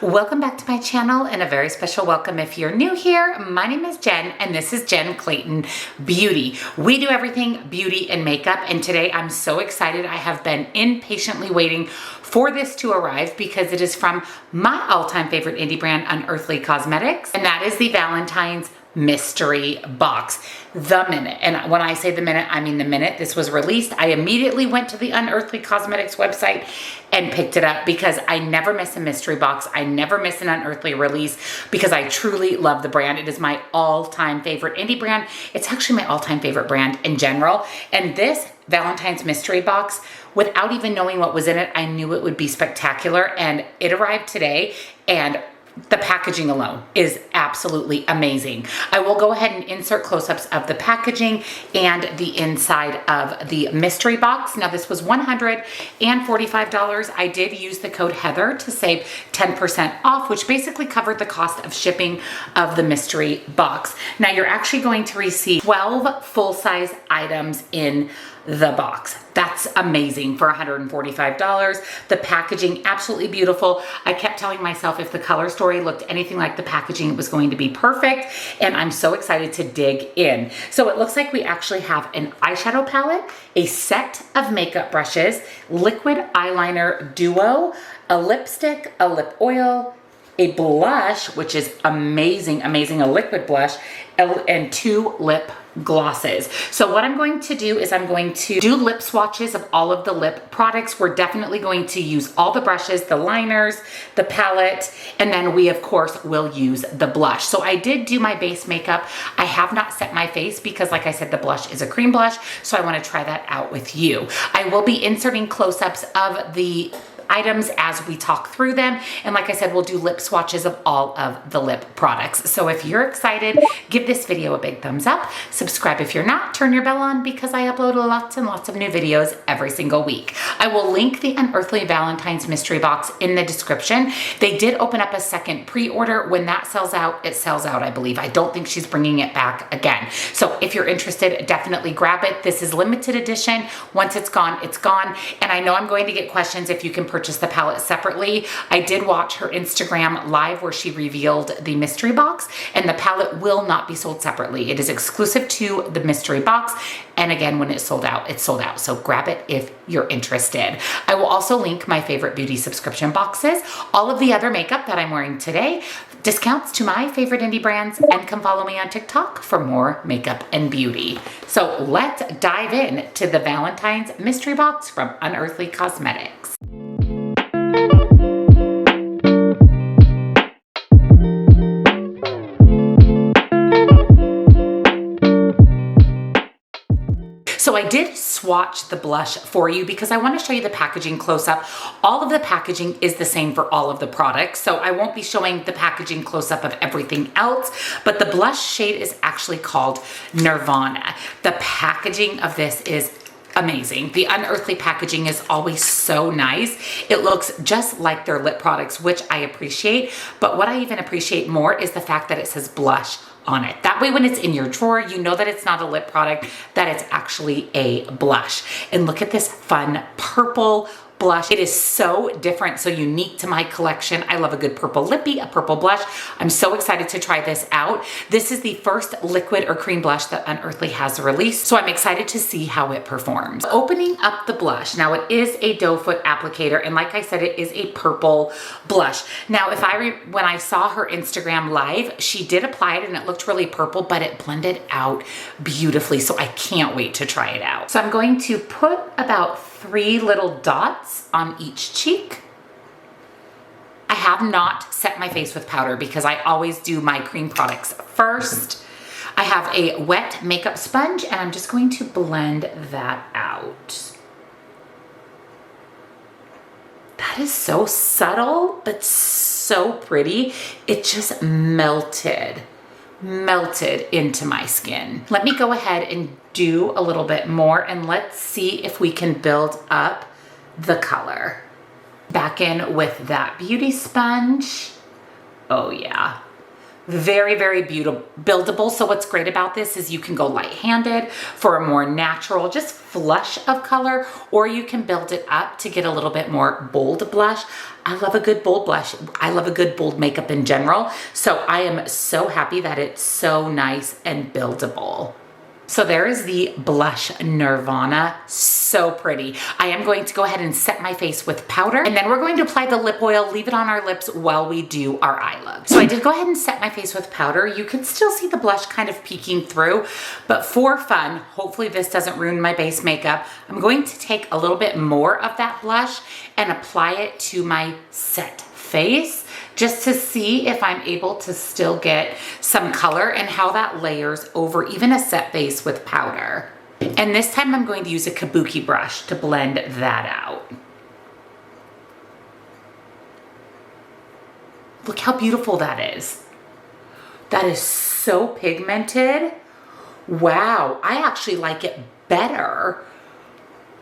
Welcome back to my channel and a very special welcome if you're new here. My name is Jen and this is Jen Clayton Beauty. We do everything beauty and makeup, and today I'm so excited. I have been impatiently waiting for this to arrive because it is from my all-time favorite indie brand, Unearthly Cosmetics, and that is the Valentine's mystery box. The minute, and when I say the minute, I mean the minute this was released, I immediately went to the Unearthly Cosmetics website and picked it up because I never miss a mystery box. I never miss an Unearthly release because I truly love the brand. It is my all-time favorite indie brand. It's actually my all-time favorite brand in general. And this Valentine's mystery box, without even knowing what was in it, I knew it would be spectacular, and it arrived today, and the packaging alone is absolutely amazing. I will go ahead and insert close-ups of the packaging and the inside of the mystery box. Now this was $145. I did use the code Heather to save 10% off, which basically covered the cost of shipping of the mystery box. Now you're actually going to receive 12 full-size items in the box. That's amazing for $145. The packaging, absolutely beautiful. I kept telling myself if the color story looked anything like the packaging, it was going to be perfect, and I'm so excited to dig in. So it looks like we actually have an eyeshadow palette, a set of makeup brushes, liquid eyeliner duo, a lipstick, a lip oil, a blush, which is amazing, amazing, a liquid blush, and 2 lip glosses. So what I'm going to do is I'm going to do lip swatches of all of the lip products. We're definitely going to use all the brushes, the liners, the palette, and then we of course will use the blush. So I did do my base makeup. I have not set my face because, like I said, the blush is a cream blush, so I want to try that out with you. I will be inserting close-ups of the items as we talk through them, and like I said, we'll do lip swatches of all of the lip products. So if you're excited, give this video a big thumbs up, subscribe if you're not, turn your bell on because I upload lots and lots of new videos every single week. I will link the Unearthly Valentine's mystery box in the description. They did open up a second pre-order. When that sells out, it sells out, I believe. I don't think she's bringing it back again. So if you're interested, definitely grab it. This is limited edition. Once it's gone, it's gone. And I know I'm going to get questions if you can purchase the palette separately. I did watch her Instagram live where she revealed the mystery box, and the palette will not be sold separately. It is exclusive to the mystery box, and again, when it's sold out, it's sold out. So grab it if you're interested. I will also link my favorite beauty subscription boxes, all of the other makeup that I'm wearing today, discounts to my favorite indie brands, and come follow me on TikTok for more makeup and beauty. So let's dive in to the Valentine's mystery box from Unearthly Cosmetics. So I did swatch the blush for you because I want to show you the packaging close up. All of the packaging is the same for all of the products, so I won't be showing the packaging close up of everything else, but the blush shade is actually called Nirvana. The packaging of this is amazing. The Unearthly packaging is always so nice. It looks just like their lip products, which I appreciate, but what I even appreciate more is the fact that it says blush on it. That way when it's in your drawer, you know that it's not a lip product, that it's actually a blush. And look at this fun purple blush. It is so different, so unique to my collection. I love a good purple lippy, a purple blush. I'm so excited to try this out. This is the first liquid or cream blush that Unearthly has released, so I'm excited to see how it performs. Opening up the blush, now it is a doe foot applicator, and like I said, it is a purple blush. Now, when I saw her Instagram live, she did apply it and it looked really purple, but it blended out beautifully, so I can't wait to try it out. So I'm going to put about 3 little dots on each cheek. I have not set my face with powder because I always do my cream products first. I have a wet makeup sponge and I'm just going to blend that out. That is so subtle, but so pretty. It just melted into my skin. Let me go ahead and do a little bit more and let's see if we can build up the color. Back in with that beauty sponge. Oh yeah, Very, very beautiful, buildable. So what's great about this is you can go light-handed for a more natural, just flush of color, or you can build it up to get a little bit more bold blush. I love a good bold blush. I love a good bold makeup in general. So I am so happy that it's so nice and buildable. So there is the blush Nirvana, so pretty. I am going to go ahead and set my face with powder, and then we're going to apply the lip oil, leave it on our lips while we do our eye look. So I did go ahead and set my face with powder. You can still see the blush kind of peeking through, but for fun, hopefully this doesn't ruin my base makeup, I'm going to take a little bit more of that blush and apply it to my set face, just to see if I'm able to still get some color and how that layers over even a set base with powder. And this time I'm going to use a kabuki brush to blend that out. Look how beautiful that is. That is so pigmented. Wow, I actually like it better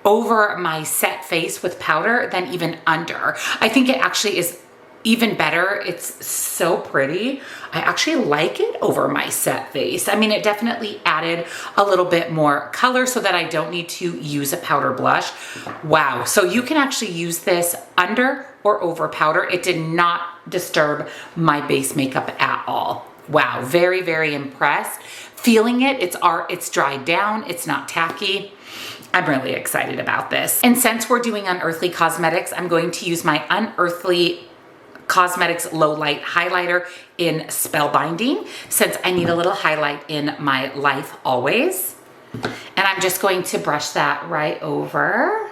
over my set face with powder than even under. I think it actually is even better. It's so pretty. I actually like it over my set face. I mean, it definitely added a little bit more color so that I don't need to use a powder blush. Wow. So you can actually use this under or over powder. It did not disturb my base makeup at all. Wow. Very, very impressed. Feeling it. It's dried down. It's not tacky. I'm really excited about this. And since we're doing Unearthly Cosmetics, I'm going to use my Unearthly Cosmetics Low Light Highlighter in Spellbinding, since I need a little highlight in my life always. And I'm just going to brush that right over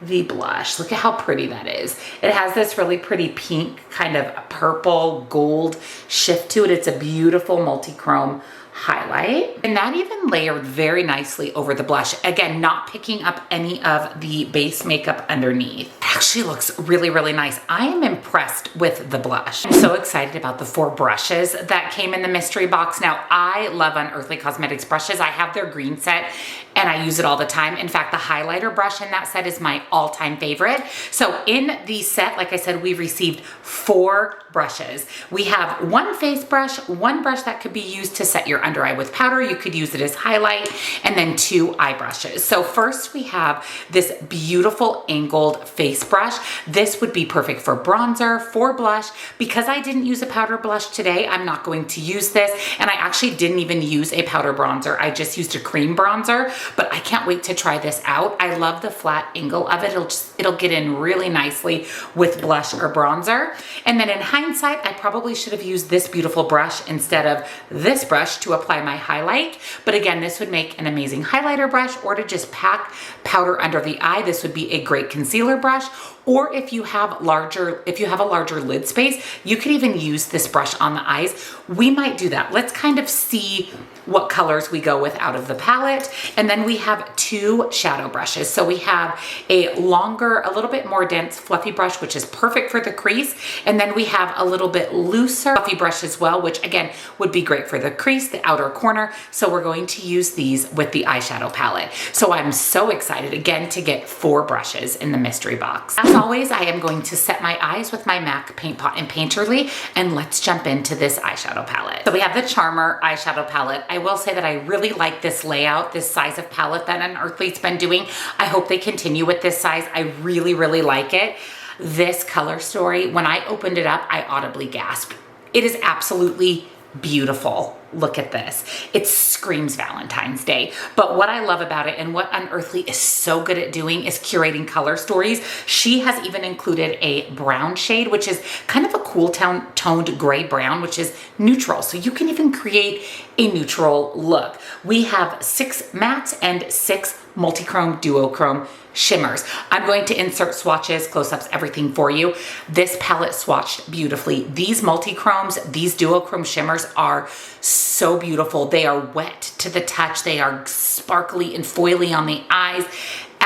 the blush. Look at how pretty that is. It has this really pretty pink, kind of purple gold shift to it. It's a beautiful multi-chrome highlight, and that even layered very nicely over the blush. Again, not picking up any of the base makeup underneath. It actually looks really, really nice. I am impressed with the blush. I'm so excited about the 4 brushes that came in the mystery box. Now, I love Unearthly Cosmetics brushes. I have their green set and I use it all the time. In fact, the highlighter brush in that set is my all-time favorite. So in the set, like I said, we received 4 brushes. We have 1 face brush, 1 brush that could be used to set your under eye with powder. You could use it as highlight, and then 2 eye brushes. So first we have this beautiful angled face brush. This would be perfect for bronzer, for blush. Because I didn't use a powder blush today, I'm not going to use this. And I actually didn't even use a powder bronzer. I just used a cream bronzer, but I can't wait to try this out. I love the flat angle of it. It'll get in really nicely with blush or bronzer. And then in hindsight, I probably should have used this beautiful brush instead of this brush to apply my highlight. But again, this would make an amazing highlighter brush, or to just pack powder under the eye. This would be a great concealer brush. Or if you have a larger lid space, you could even use this brush on the eyes. We might do that. Let's kind of see what colors we go with out of the palette. And then we have 2 shadow brushes. So we have a longer, a little bit more dense fluffy brush, which is perfect for the crease. And then we have a little bit looser fluffy brush as well, which again would be great for the crease, the outer corner. So we're going to use these with the eyeshadow palette. So I'm so excited again to get 4 brushes in the mystery box. As always, I am going to set my eyes with my MAC Paint Pot and Painterly, and let's jump into this eyeshadow palette. So we have the Charmer eyeshadow palette. I will say that I really like this layout, this size of palette that Unearthly's been doing. I hope they continue with this size. I really, really like it. This color story, when I opened it up, I audibly gasped. It is absolutely beautiful. Look at this. It screams Valentine's Day. But what I love about it, and what Unearthly is so good at doing, is curating color stories. She has even included a brown shade, which is kind of a cool toned gray brown, which is neutral. So you can even create a neutral look. We have 6 mattes and 6 multi-chrome duochrome shimmers. I'm going to insert swatches, close-ups, everything for you. This palette swatched beautifully. These multi-chromes, these duochrome shimmers are so beautiful. They are wet to the touch. They are sparkly and foily on the eyes.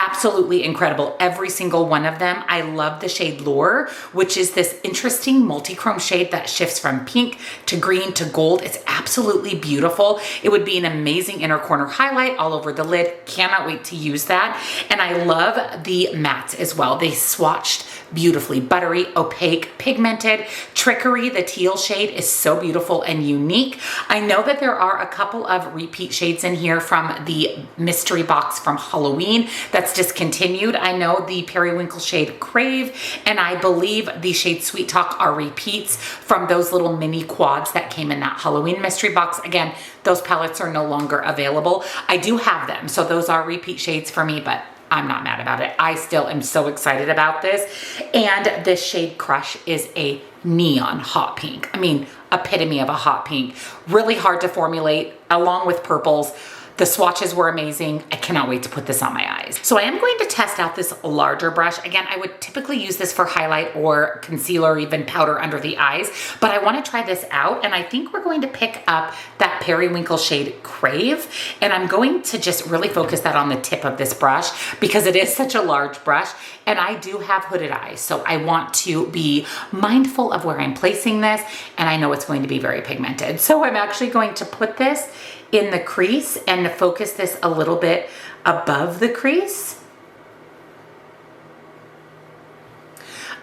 absolutely incredible. Every single one of them. I love the shade Lure, which is this interesting multi-chrome shade that shifts from pink to green to gold. It's absolutely beautiful. It would be an amazing inner corner highlight all over the lid. Cannot wait to use that. And I love the mattes as well. They swatched beautifully. Buttery, opaque, pigmented. Trickery, the teal shade, is so beautiful and unique. I know that there are a couple of repeat shades in here from the mystery box from Halloween that's discontinued. I know the Periwinkle shade Crave and I believe the shade Sweet Talk are repeats from those little mini quads that came in that Halloween mystery box. Again, those palettes are no longer available. I do have them, so those are repeat shades for me, but I'm not mad about it. I still am so excited about this. And this shade Crush is a neon hot pink. I mean, epitome of a hot pink. Really hard to formulate along with purples. The swatches were amazing. I cannot wait to put this on my eyes. So I am going to test out this larger brush. Again, I would typically use this for highlight or concealer or even powder under the eyes, but I want to try this out and I think we're going to pick up that Periwinkle shade Crave and I'm going to just really focus that on the tip of this brush because it is such a large brush and I do have hooded eyes. So I want to be mindful of where I'm placing this and I know it's going to be very pigmented. So I'm actually going to put this in the crease and focus this a little bit above the crease.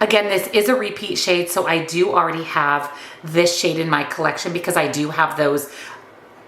Again, this is a repeat shade, so I do already have this shade in my collection because I do have those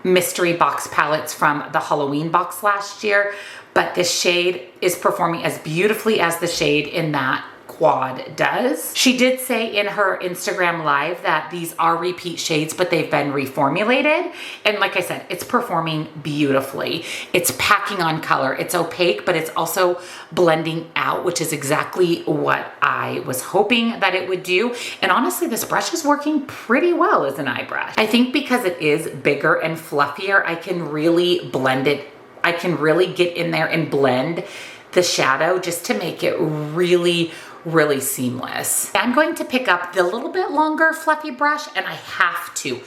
mystery box palettes from the Halloween box last year, but this shade is performing as beautifully as the shade in that quad does. She did say in her Instagram live that these are repeat shades, but they've been reformulated. And like I said, it's performing beautifully. It's packing on color. It's opaque, but it's also blending out, which is exactly what I was hoping that it would do. And honestly, this brush is working pretty well as an eye brush. I think because it is bigger and fluffier, I can really blend it. I can really get in there and blend the shadow just to make it really seamless. I'm going to pick up the little bit longer fluffy brush and I have to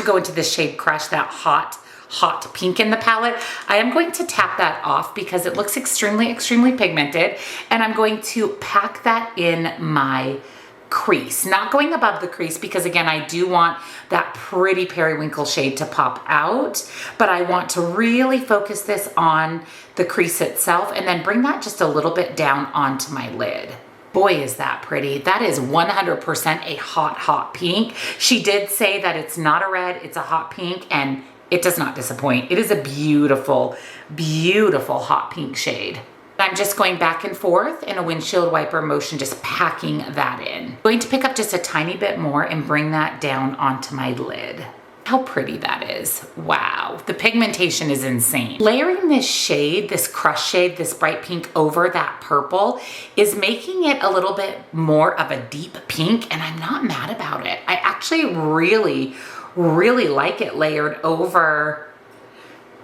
go into this shade Crush, that hot pink in the palette. I am going to tap that off because it looks extremely pigmented and I'm going to pack that in my crease, not going above the crease because again, I do want that pretty Periwinkle shade to pop out, but I want to really focus this on the crease itself and then bring that just a little bit down onto my lid. Boy, is that pretty. That is 100% a hot pink. She did say that it's not a red, it's a hot pink, and it does not disappoint. It is a beautiful hot pink shade. I'm just going back and forth in a windshield wiper motion, just packing that in. I'm going to pick up just a tiny bit more and bring that down onto my lid. How pretty that is. Wow, the pigmentation is insane. Layering this shade, this Crush shade, this bright pink over that purple is making it a little bit more of a deep pink and I'm not mad about it. I actually really like it layered over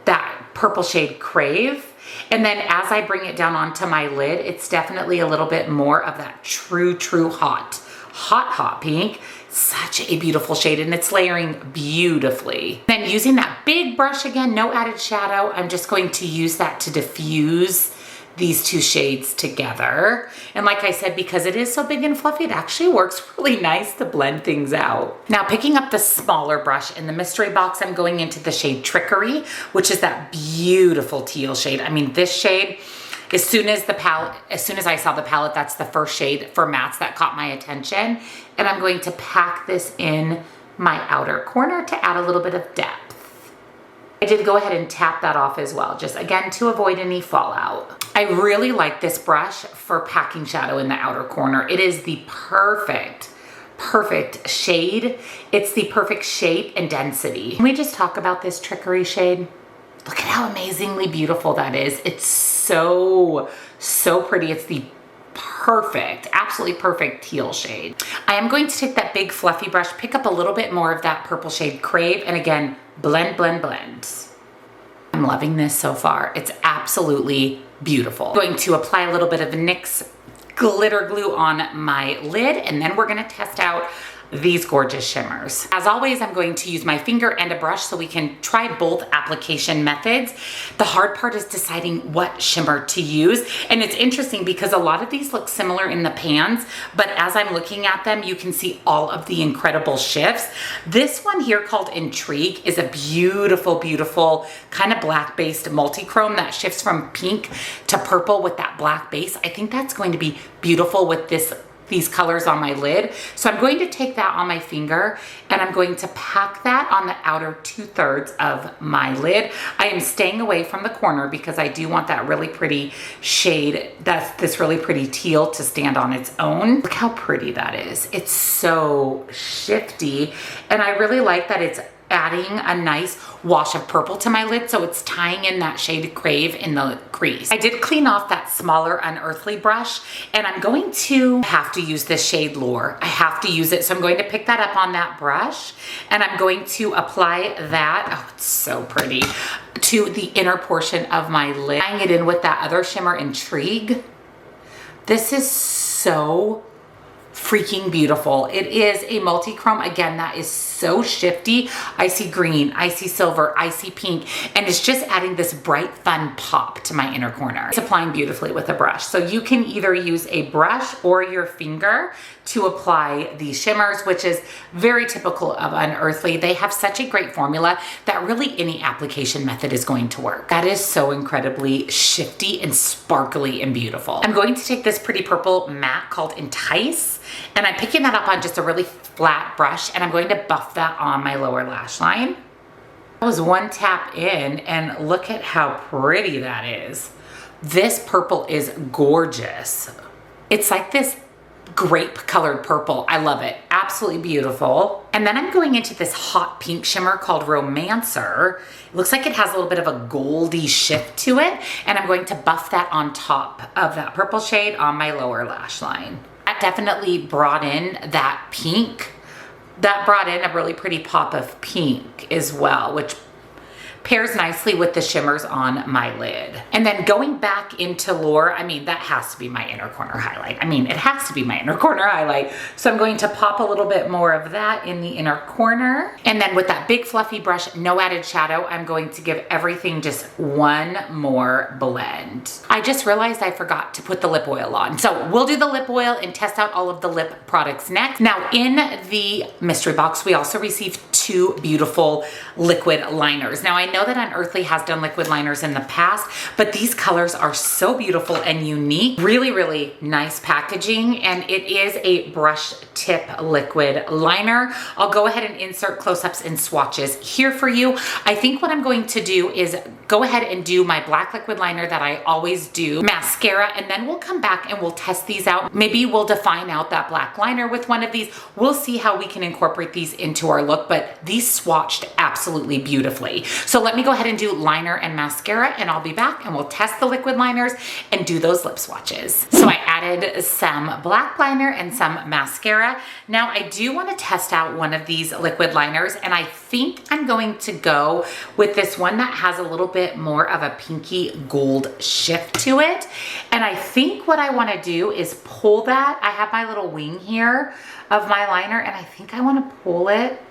that purple shade Crave. And then as I bring it down onto my lid, it's definitely a little bit more of that true hot pink. Such a beautiful shade and it's layering beautifully. Then using that big brush again, no added shadow, I'm just going to use that to diffuse these two shades together. And like I said, because it is so big and fluffy, it actually works really nice to blend things out. Now picking up the smaller brush in the mystery box, I'm going into the shade Trickery, which is that beautiful teal shade. I mean, this shade, as soon as I saw the palette, that's the first shade for mattes that caught my attention. And I'm going to pack this in my outer corner to add a little bit of depth. I did go ahead and tap that off as well, just again to avoid any fallout. I really like this brush for packing shadow in the outer corner. It is the perfect shade. It's the perfect shape and density. Can we just talk about this Trickery shade? Look at how amazingly beautiful that is. It's so pretty. It's the absolutely perfect teal shade. I am going to take that big fluffy brush, pick up a little bit more of that purple shade Crave, and again, blend. I'm loving this so far. It's absolutely beautiful. I'm going to apply a little bit of NYX glitter glue on my lid, and then we're gonna test out these gorgeous shimmers. As always, I'm going to use my finger and a brush so we can try both application methods. The hard part is deciding what shimmer to use. And it's interesting because a lot of these look similar in the pans, but as I'm looking at them, you can see all of the incredible shifts. This one here called Intrigue is a beautiful, beautiful kind of black-based multi-chrome that shifts from pink to purple with that black base. I think that's going to be beautiful with these colors on my lid. So I'm going to take that on my finger and I'm going to pack that on the outer 2/3 of my lid. I am staying away from the corner because I do want that really pretty shade, that's this really pretty teal, to stand on its own. Look how pretty that is. It's so shifty, and I really like that it's adding a nice wash of purple to my lid, so it's tying in that shade Crave in the crease. I did clean off that smaller Unearthly brush, and I'm going to have to use this shade Lure. I have to use it, so I'm going to pick that up on that brush, and I'm going to apply that, oh, it's so pretty, to the inner portion of my lid, tying it in with that other shimmer Intrigue. This is so freaking beautiful. It is a multi-chrome, again, that is so shifty. I see green, I see silver, I see pink, and it's just adding this bright, fun pop to my inner corner. It's applying beautifully with a brush. So you can either use a brush or your finger to apply these shimmers, which is very typical of Unearthly. They have such a great formula that really any application method is going to work. That is so incredibly shifty and sparkly and beautiful. I'm going to take this pretty purple matte called Entice, and I'm picking that up on just a really flat brush, and I'm going to buff that on my lower lash line. That was one tap in, and look at how pretty that is. This purple is gorgeous. It's like this grape colored purple. I love it. Absolutely beautiful. And then I'm going into this hot pink shimmer called Romancer. It looks like it has a little bit of a goldy shift to it, and I'm going to buff that on top of that purple shade on my lower lash line. That definitely brought in that pink. That brought in a really pretty pop of pink as well, which pairs nicely with the shimmers on my lid. And then going back into Lure, I mean, that has to be my inner corner highlight. I mean, it has to be my inner corner highlight. So I'm going to pop a little bit more of that in the inner corner. And then with that big fluffy brush, no added shadow, I'm going to give everything just one more blend. I just realized I forgot to put the lip oil on. So we'll do the lip oil and test out all of the lip products next. Now in the mystery box, we also received 2 beautiful liquid liners. Now I know that Unearthly has done liquid liners in the past, but these colors are so beautiful and unique. Really, really nice packaging, and it is a brush tip liquid liner. I'll go ahead and insert close-ups and swatches here for you. I think what I'm going to do is go ahead and do my black liquid liner that I always do, mascara, and then we'll come back and we'll test these out. Maybe we'll define out that black liner with one of these. We'll see how we can incorporate these into our look, but these swatched absolutely beautifully. So let me go ahead and do liner and mascara, and I'll be back and we'll test the liquid liners and do those lip swatches. So I added some black liner and some mascara. Now I do want to test out one of these liquid liners, and I think I'm going to go with this one that has a little bit more of a pinky gold shift to it. And I think what I want to do is pull that. I have my little wing here of my liner, and I think I want to pull it.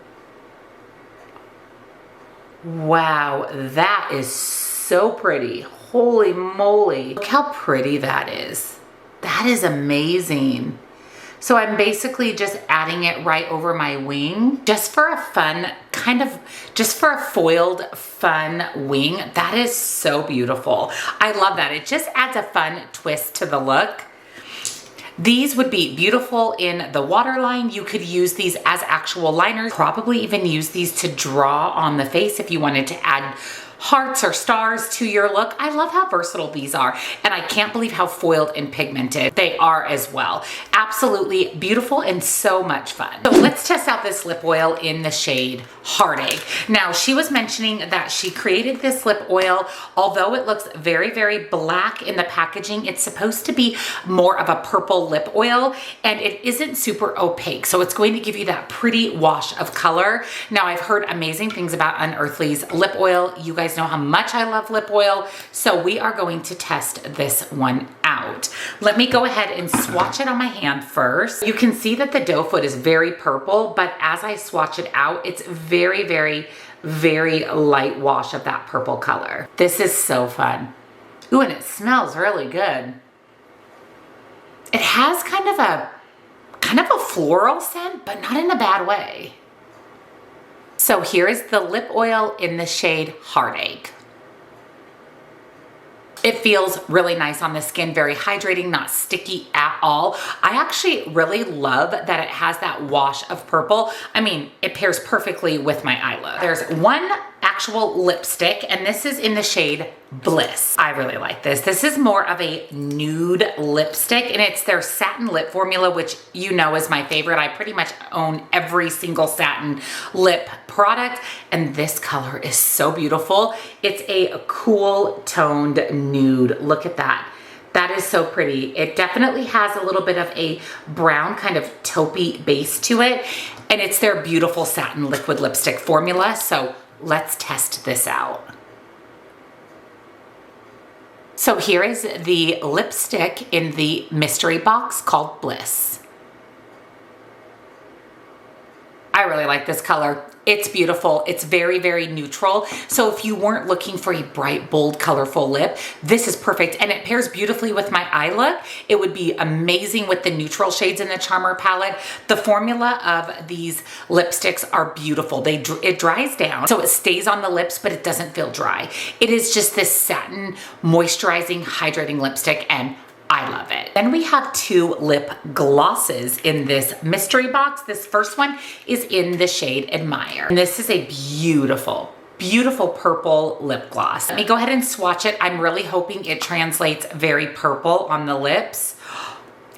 Wow, that is so pretty. Holy moly. Look how pretty that is. That is amazing. So I'm basically just adding it right over my wing, just for a fun, just for a foiled fun wing. That is so beautiful. I love that. It just adds a fun twist to the look. These would be beautiful in the waterline. You could use these as actual liners, probably even use these to draw on the face if you wanted to add hearts or stars to your look. I love how versatile these are, and I can't believe how foiled and pigmented they are as well. Absolutely beautiful and so much fun. So let's test out this lip oil in the shade Heartache. Now she was mentioning that she created this lip oil, although it looks very, very black in the packaging, it's supposed to be more of a purple lip oil, and it isn't super opaque, so it's going to give you that pretty wash of color. Now I've heard amazing things about Unearthly's lip oil. You guys guys know how much I love lip oil, so we are going to test this one out. Let me go ahead and swatch it on my hand first. You can see that the doe foot is very purple, but as I swatch it out, it's very, very, very light wash of that purple color. This is so fun. Ooh, and it smells really good. It has kind of a floral scent, but not in a bad way. So here is the lip oil in the shade Heartache. It feels really nice on the skin, very hydrating, not sticky at all. I actually really love that it has that wash of purple. I mean, it pairs perfectly with my eye look. There's one actual lipstick, and this is in the shade Bliss. I really like this. This is more of a nude lipstick, and it's their satin lip formula, which you know is my favorite. I pretty much own every single satin lip product, and this color is so beautiful. It's a cool toned nude. Look at that. That is so pretty. It definitely has a little bit of a brown kind of taupey base to it, and it's their beautiful satin liquid lipstick formula. So let's test this out. So here is the lipstick in the mystery box called Bliss. I really like this color. It's beautiful. It's very, very neutral. So if you weren't looking for a bright, bold, colorful lip, this is perfect. And it pairs beautifully with my eye look. It would be amazing with the neutral shades in the Charmer palette. The formula of these lipsticks are beautiful. It dries down, so it stays on the lips, but it doesn't feel dry. It is just this satin, moisturizing, hydrating lipstick, and I love it. Then we have two lip glosses in this mystery box. This first one is in the shade Admire. And this is a beautiful, beautiful purple lip gloss. Let me go ahead and swatch it. I'm really hoping it translates very purple on the lips.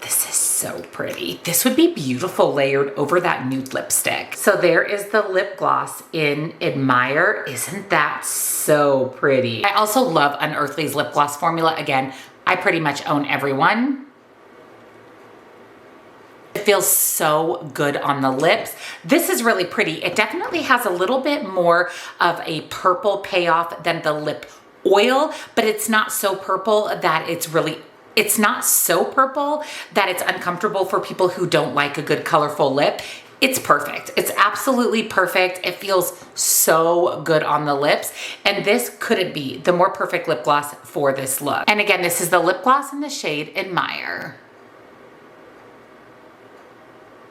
This is so pretty. This would be beautiful layered over that nude lipstick. So there is the lip gloss in Admire. Isn't that so pretty? I also love Unearthly's lip gloss formula. Again, I pretty much own every one. It feels so good on the lips. This is really pretty. It definitely has a little bit more of a purple payoff than the lip oil, but it's not so purple that it's not so purple that it's uncomfortable for people who don't like a good colorful lip. It's perfect. It's absolutely perfect. It feels so good on the lips. And this couldn't be the more perfect lip gloss for this look. And again, this is the lip gloss in the shade Admire.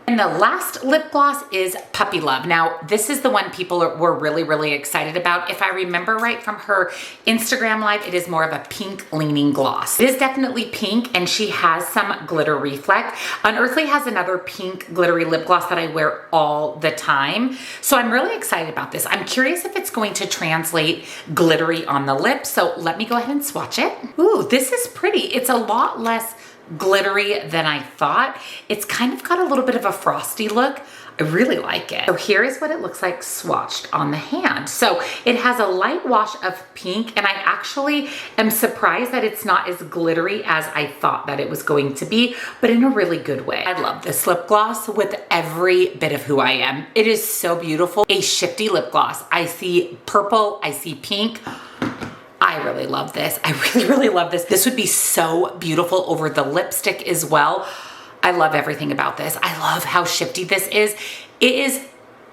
And the last lip gloss is Puppy Love. Now, this is the one people were really, really excited about. If I remember right from her Instagram live, it is more of a pink leaning gloss. It is definitely pink, and she has some glitter reflect. Unearthly has another pink glittery lip gloss that I wear all the time. So I'm really excited about this. I'm curious if it's going to translate glittery on the lips. So let me go ahead and swatch it. Ooh, this is pretty. It's a lot less glittery than I thought. It's kind of got a little bit of a frosty look. I really like it. So here is what it looks like swatched on the hand. So it has a light wash of pink, and I actually am surprised that it's not as glittery as I thought that it was going to be, but in a really good way. I love this lip gloss with every bit of who I am. It is so beautiful. A shifty lip gloss. I see purple, I see pink. I really love this. I really, really love this. This would be so beautiful over the lipstick as well. I love everything about this. I love how shifty this is. It is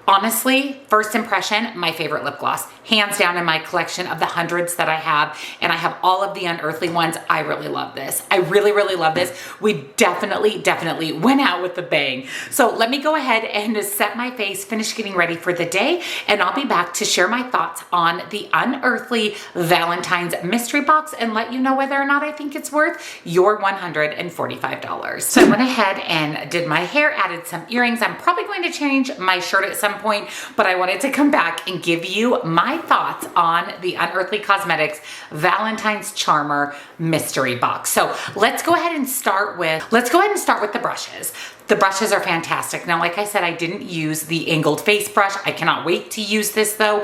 honestly, first impression, my favorite lip gloss. Hands down in my collection of the hundreds that I have, and I have all of the Unearthly ones. I really love this. I really, really love this. We definitely went out with a bang. So let me go ahead and set my face, finish getting ready for the day, and I'll be back to share my thoughts on the Unearthly Valentine's mystery box and let you know whether or not I think it's worth your $145. So I went ahead and did my hair, added some earrings. I'm probably going to change my shirt at some point, but I wanted to come back and give you my thoughts on the Unearthly Cosmetics Valentine's Charmer mystery box. So let's go ahead and start with the brushes. The brushes are fantastic. Now, like I said, I didn't use the angled face brush. I cannot wait to use this though.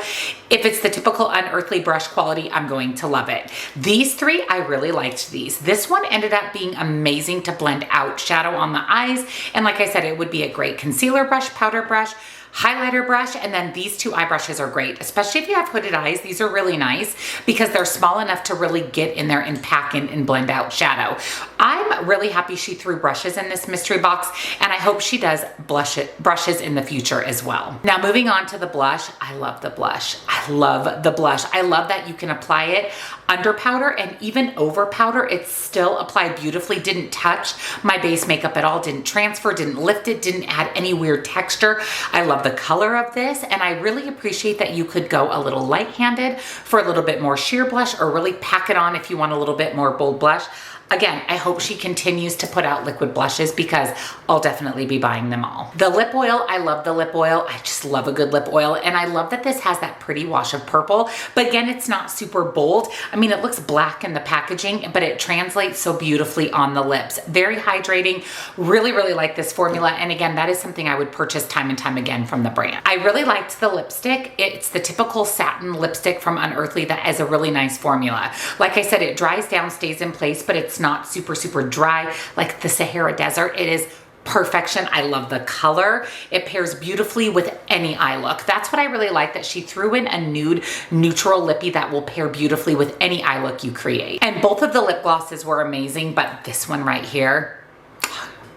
If it's the typical Unearthly brush quality, I'm going to love it. These three, I really liked these. This one ended up being amazing to blend out shadow on the eyes. And like I said, it would be a great concealer brush, powder brush, highlighter brush, and then these two eye brushes are great, especially if you have hooded eyes. These are really nice because they're small enough to really get in there and pack in and blend out shadow. I'm really happy she threw brushes in this mystery box, and I hope she does brushes in the future as well. Now moving on to the blush. I love the blush. I love the blush. I love that you can apply it under powder and even over powder. It's still applied beautifully, didn't touch my base makeup at all, didn't transfer, didn't lift it, didn't add any weird texture. I love the color of this, and I really appreciate that you could go a little light-handed for a little bit more sheer blush, or really pack it on if you want a little bit more bold blush. Again, I hope she continues to put out liquid blushes because I'll definitely be buying them all. The lip oil, I love the lip oil. I just love a good lip oil, and I love that this has that pretty wash of purple, but again, it's not super bold. I mean, it looks black in the packaging, but it translates so beautifully on the lips. Very hydrating. Really, really like this formula, and again, that is something I would purchase time and time again from the brand. I really liked the lipstick. It's the typical satin lipstick from Unearthly that is a really nice formula. Like I said, it dries down, stays in place, but it's not super dry like the Sahara Desert. It is perfection. I love the color. It pairs beautifully with any eye look. That's what I really like, that she threw in a nude neutral lippy that will pair beautifully with any eye look you create. And both of the lip glosses were amazing, but this one right here,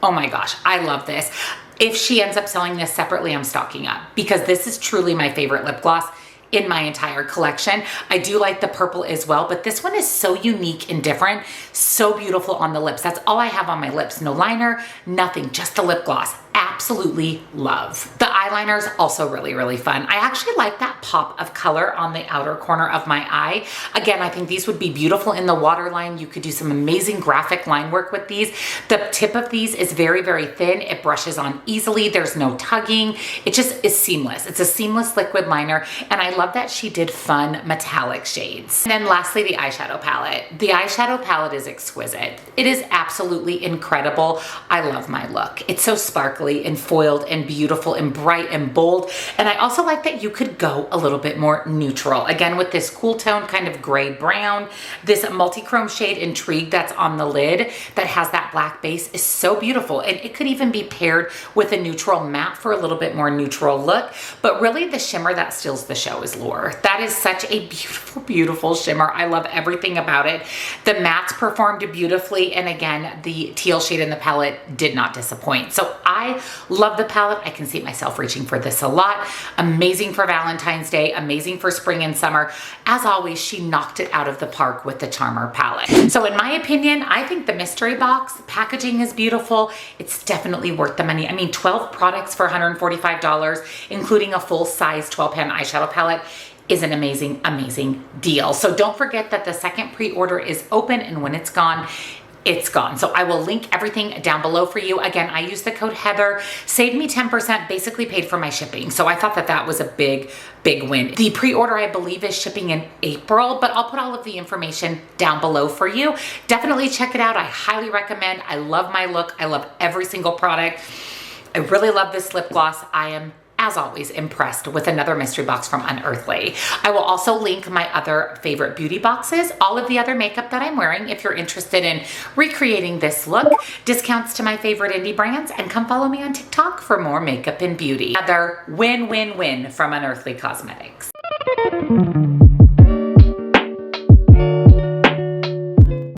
oh my gosh, I love this. If she ends up selling this separately, I'm stocking up because this is truly my favorite lip gloss in my entire collection. I do like the purple as well, but this one is so unique and different, so beautiful on the lips. That's all I have on my lips. No liner, nothing, just the lip gloss. Absolutely love. The eyeliner is also really, really fun. I actually like that pop of color on the outer corner of my eye. Again, I think these would be beautiful in the waterline. You could do some amazing graphic line work with these. The tip of these is very, very thin. It brushes on easily. There's no tugging. It just is seamless. It's a seamless liquid liner, and I love that she did fun metallic shades. And then lastly, the eyeshadow palette. The eyeshadow palette is exquisite. It is absolutely incredible. I love my look. It's so sparkly and foiled and beautiful and bright and bold. And I also like that you could go a little bit more neutral. Again, with this cool tone kind of gray brown, this multi-chrome shade Intrigue that's on the lid that has that black base is so beautiful. And it could even be paired with a neutral matte for a little bit more neutral look. But really the shimmer that steals the show is Lure. That is such a beautiful, beautiful shimmer. I love everything about it. The mattes performed beautifully. And again, the teal shade in the palette did not disappoint. So I love the palette. I can see myself reaching for this a lot. Amazing for Valentine's Day, amazing for spring and summer. As always, she knocked it out of the park with the Charmer palette. So in my opinion, I think the mystery box packaging is beautiful. It's definitely worth the money. I mean, 12 products for $145, including a full-size 12-pan eyeshadow palette, is an amazing, amazing deal. So don't forget that the second pre-order is open, and when it's gone, it's gone. So I will link everything down below for you. Again, I used the code Heather, saved me 10%, basically paid for my shipping. So I thought that that was a big, big win. The pre-order, I believe, is shipping in April, but I'll put all of the information down below for you. Definitely check it out. I highly recommend. I love my look. I love every single product. I really love this lip gloss. I am, as always, impressed with another mystery box from Unearthly. I will also link my other favorite beauty boxes, all of the other makeup that I'm wearing if you're interested in recreating this look, discounts to my favorite indie brands, and come follow me on TikTok for more makeup and beauty. Another win, win, win from Unearthly Cosmetics.